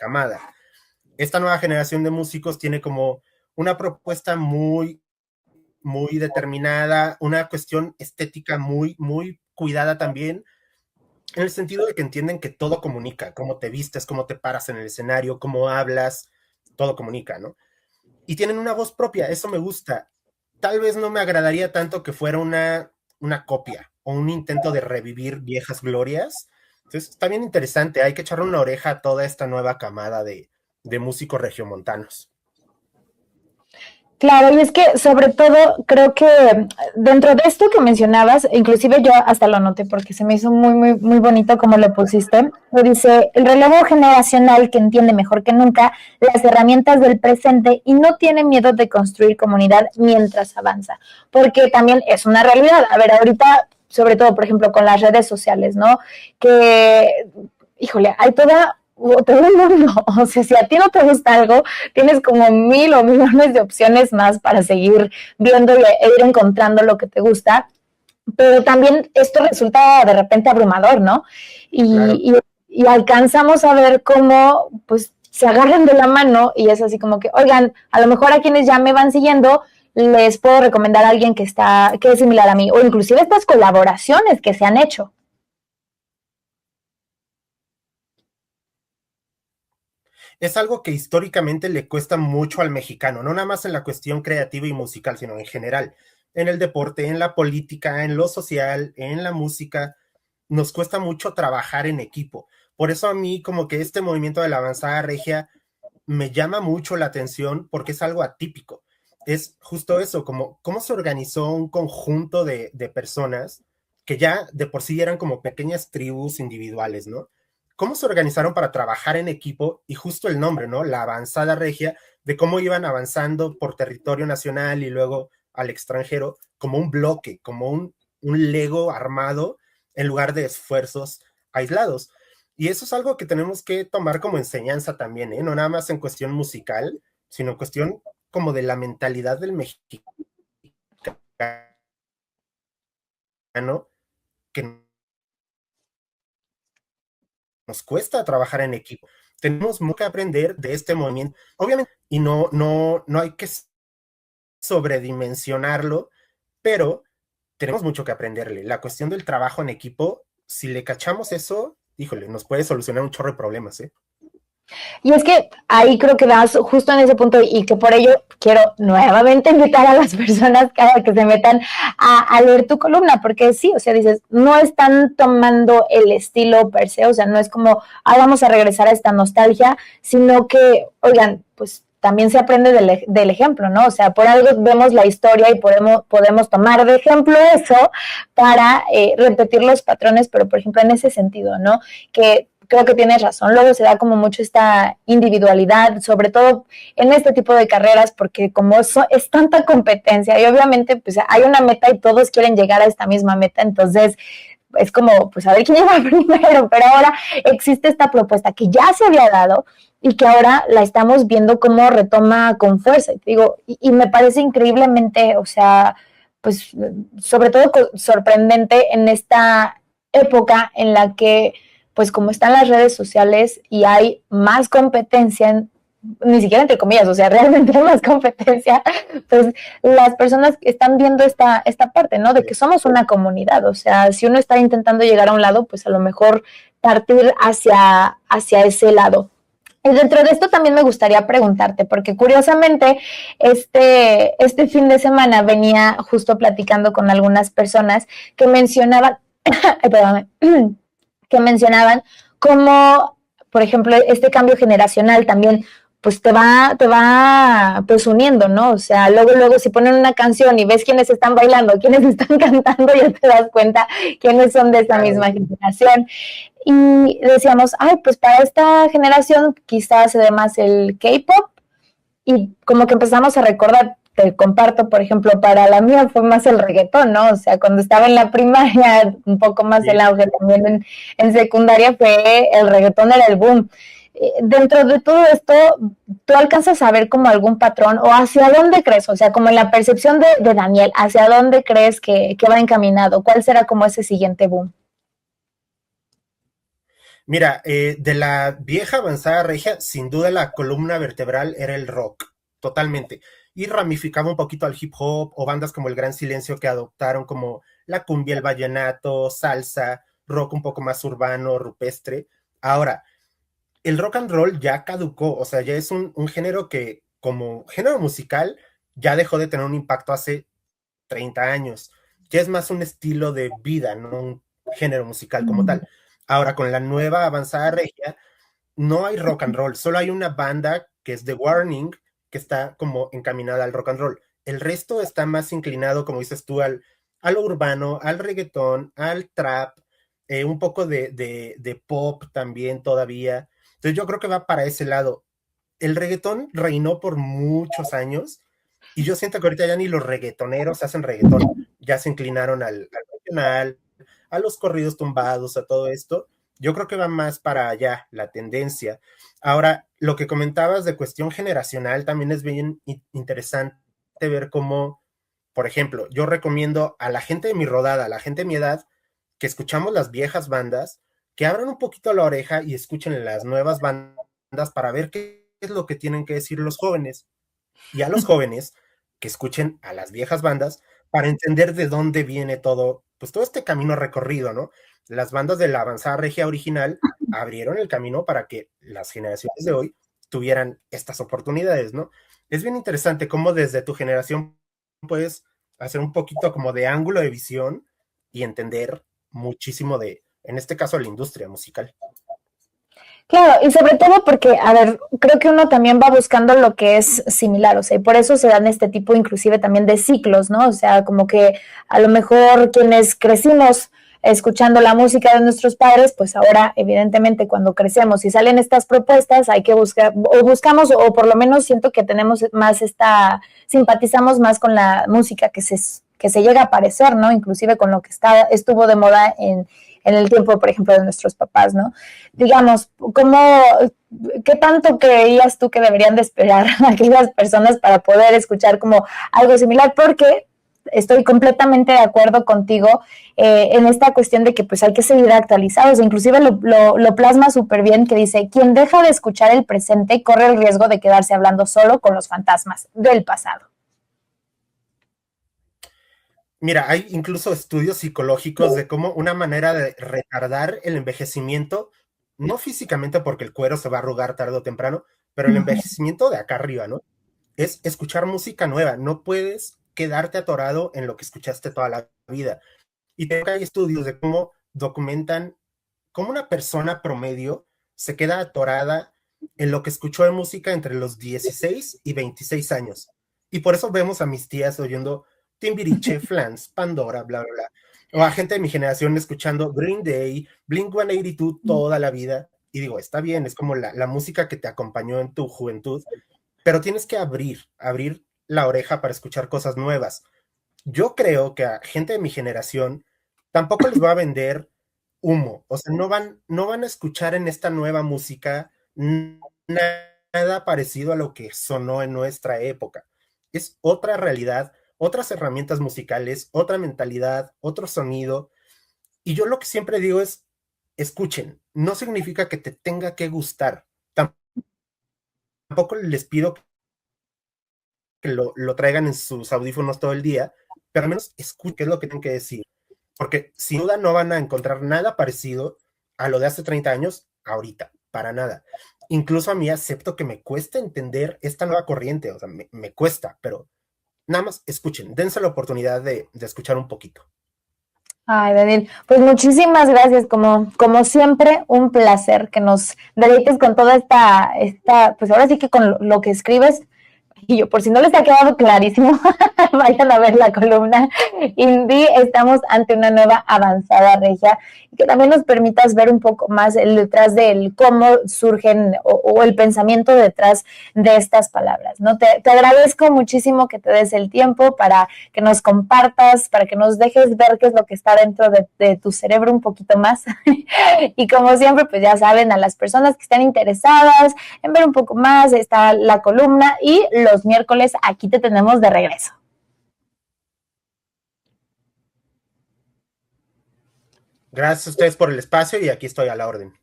camada. Esta nueva generación de músicos tiene como una propuesta muy, muy determinada, una cuestión estética muy, muy cuidada también, en el sentido de que entienden que todo comunica, cómo te vistes, cómo te paras en el escenario, cómo hablas, todo comunica, ¿no? Y tienen una voz propia, eso me gusta. Tal vez no me agradaría tanto que fuera una copia o un intento de revivir viejas glorias. Entonces, está bien interesante, hay que echarle una oreja a toda esta nueva camada de músicos regiomontanos. Claro, y es que sobre todo creo que dentro de esto que mencionabas, inclusive yo hasta lo noté porque se me hizo muy, muy, muy bonito como lo pusiste, lo dice, el relevo generacional que entiende mejor que nunca las herramientas del presente y no tiene miedo de construir comunidad mientras avanza, porque también es una realidad. A ver, ahorita, sobre todo, por ejemplo, con las redes sociales, ¿no? Que, híjole, hay todo el mundo. O sea, si a ti no te gusta algo, tienes como 1000 o millones de opciones más para seguir viendo e ir encontrando lo que te gusta. Pero también esto resulta de repente abrumador, ¿no? Claro. Y alcanzamos a ver cómo, pues, se agarran de la mano y es así como que, oigan, a lo mejor a quienes ya me van siguiendo, les puedo recomendar a alguien que es similar a mí, o inclusive estas colaboraciones que se han hecho. Es algo que históricamente le cuesta mucho al mexicano, no nada más en la cuestión creativa y musical, sino en general, en el deporte, en la política, en lo social, en la música, nos cuesta mucho trabajar en equipo. Por eso a mí como que este movimiento de la avanzada regia me llama mucho la atención porque es algo atípico. Es justo eso, como cómo se organizó un conjunto de personas que ya de por sí eran como pequeñas tribus individuales, ¿no? Cómo se organizaron para trabajar en equipo y justo el nombre, ¿no? La avanzada regia, de cómo iban avanzando por territorio nacional y luego al extranjero, como un bloque, como un Lego armado en lugar de esfuerzos aislados. Y eso es algo que tenemos que tomar como enseñanza también, ¿eh? No nada más en cuestión musical, sino en cuestión como de la mentalidad del mexicano, que nos cuesta trabajar en equipo. Tenemos mucho que aprender de este movimiento, obviamente, y no hay que sobredimensionarlo, pero tenemos mucho que aprenderle. La cuestión del trabajo en equipo, si le cachamos eso, híjole, nos puede solucionar un chorro de problemas, ¿eh? Y es que ahí creo que das justo en ese punto y que por ello quiero nuevamente invitar a las personas que se metan a leer tu columna, porque sí, o sea, dices, no están tomando el estilo per se, o sea, no es como, ah, vamos a regresar a esta nostalgia, sino que, oigan, pues también se aprende del ejemplo, ¿no? O sea, por algo vemos la historia y podemos tomar de ejemplo eso para repetir los patrones, pero por ejemplo en ese sentido, ¿no? Que creo que tienes razón. Luego se da como mucho esta individualidad, sobre todo en este tipo de carreras, porque como es tanta competencia y obviamente pues hay una meta y todos quieren llegar a esta misma meta, entonces es como, pues a ver quién llega primero, pero ahora existe esta propuesta que ya se había dado y que ahora la estamos viendo cómo retoma con fuerza. Digo, y me parece increíblemente, o sea, pues sobre todo sorprendente en esta época en la que pues como están las redes sociales y hay más competencia, ni siquiera entre comillas, o sea, realmente hay más competencia, pues las personas están viendo esta parte, ¿no? De que somos una comunidad, o sea, si uno está intentando llegar a un lado, pues a lo mejor partir hacia ese lado. Y dentro de esto también me gustaría preguntarte, porque curiosamente este fin de semana venía justo platicando con algunas personas que mencionaban, perdón, que mencionaban cómo, por ejemplo, este cambio generacional también pues te va pues uniendo, ¿no? O sea, luego si ponen una canción y ves quiénes están bailando, quiénes están cantando, ya te das cuenta quiénes son de esa Claro. misma generación. Y decíamos, ay, pues para esta generación quizás se dé más el K-pop, y como que empezamos a recordar, te comparto, por ejemplo, para la mía fue más el reggaetón, ¿no? O sea, cuando estaba en la primaria, un poco más el Sí. auge, también en secundaria fue el reggaetón, era el boom. Dentro de todo esto, ¿tú alcanzas a ver como algún patrón o hacia dónde crees? O sea, como en la percepción de Daniel, ¿hacia dónde crees que va encaminado? ¿Cuál será como ese siguiente boom? Mira, de la vieja avanzada regia, sin duda la columna vertebral era el rock, totalmente. Y ramificaba un poquito al hip hop o bandas como El Gran Silencio que adoptaron como la cumbia, el vallenato, salsa, rock un poco más urbano, rupestre. Ahora, el rock and roll ya caducó, o sea, ya es un género que como género musical ya dejó de tener un impacto hace 30 años. Ya es más un estilo de vida, no un género musical como tal. Ahora, con la nueva avanzada regia, no hay rock and roll, solo hay una banda que es The Warning, que está como encaminada al rock and roll. El resto está más inclinado, como dices tú, a lo urbano, al reggaetón, al trap, un poco de pop también todavía. Entonces yo creo que va para ese lado. El reggaetón reinó por muchos años y yo siento que ahorita ya ni los reggaetoneros hacen reggaetón, ya se inclinaron al regional, a los corridos tumbados, a todo esto. Yo creo que va más para allá la tendencia. Ahora, lo que comentabas de cuestión generacional también es bien interesante ver cómo, por ejemplo, yo recomiendo a la gente de mi rodada, a la gente de mi edad, que escuchamos las viejas bandas, que abran un poquito la oreja y escuchen las nuevas bandas para ver qué es lo que tienen que decir los jóvenes. Y a los jóvenes que escuchen a las viejas bandas para entender de dónde viene todo, pues todo este camino recorrido, ¿no? Las bandas de la avanzada regia original abrieron el camino para que las generaciones de hoy tuvieran estas oportunidades, ¿no? Es bien interesante cómo desde tu generación puedes hacer un poquito como de ángulo de visión y entender muchísimo de, en este caso, la industria musical. Claro, y sobre todo porque, a ver, creo que uno también va buscando lo que es similar, o sea, y por eso se dan este tipo inclusive también de ciclos, ¿no? O sea, como que a lo mejor quienes crecimos escuchando la música de nuestros padres, pues ahora evidentemente cuando crecemos y salen estas propuestas hay que buscar, o buscamos, o por lo menos siento que tenemos más simpatizamos más con la música que se llega a parecer, ¿no? Inclusive con lo que estuvo de moda en el tiempo, por ejemplo, de nuestros papás, ¿no? Digamos, ¿qué tanto creías tú que deberían de esperar aquellas personas para poder escuchar como algo similar? Porque estoy completamente de acuerdo contigo en esta cuestión de que pues hay que seguir actualizados, inclusive lo plasma súper bien que dice, quien deja de escuchar el presente corre el riesgo de quedarse hablando solo con los fantasmas del pasado. Mira, hay incluso estudios psicológicos de cómo una manera de retardar el envejecimiento, no físicamente porque el cuero se va a arrugar tarde o temprano, pero el envejecimiento de acá arriba, ¿no? Es escuchar música nueva. No puedes quedarte atorado en lo que escuchaste toda la vida. Y tengo que hay estudios de cómo documentan cómo una persona promedio se queda atorada en lo que escuchó de música entre los 16 y 26 años. Y por eso vemos a mis tías oyendo Timbiriche, Flans, Pandora, bla, bla, bla. O a gente de mi generación escuchando Green Day, Blink-182 toda la vida. Y digo, está bien, es como la música que te acompañó en tu juventud, pero tienes que abrir la oreja para escuchar cosas nuevas. Yo creo que a gente de mi generación tampoco les va a vender humo, o sea, no van a escuchar en esta nueva música nada parecido a lo que sonó en nuestra época. Es otra realidad, otras herramientas musicales, otra mentalidad, otro sonido. Y yo lo que siempre digo es, escuchen, no significa que te tenga que gustar. Tampoco les pido que lo traigan en sus audífonos todo el día, pero al menos escuchen qué es lo que tienen que decir. Porque sin duda no van a encontrar nada parecido a lo de hace 30 años ahorita, para nada. Incluso a mí acepto que me cuesta entender esta nueva corriente, o sea, me cuesta, pero nada más escuchen, dense la oportunidad de escuchar un poquito. Ay, Daniel, pues muchísimas gracias, como siempre, un placer que nos deleites con toda pues ahora sí que con lo que escribes, y yo, por si no les ha quedado clarísimo, vayan a ver la columna Indie. Estamos ante una nueva avanzada regia y que también nos permitas ver un poco más el detrás del cómo surgen o el pensamiento detrás de estas palabras, ¿no? Te agradezco muchísimo que te des el tiempo para que nos compartas, para que nos dejes ver qué es lo que está dentro de tu cerebro un poquito más. Y como siempre, pues ya saben, a las personas que están interesadas en ver un poco más, está la columna y los miércoles aquí te tenemos de regreso. Gracias a ustedes por el espacio y aquí estoy a la orden.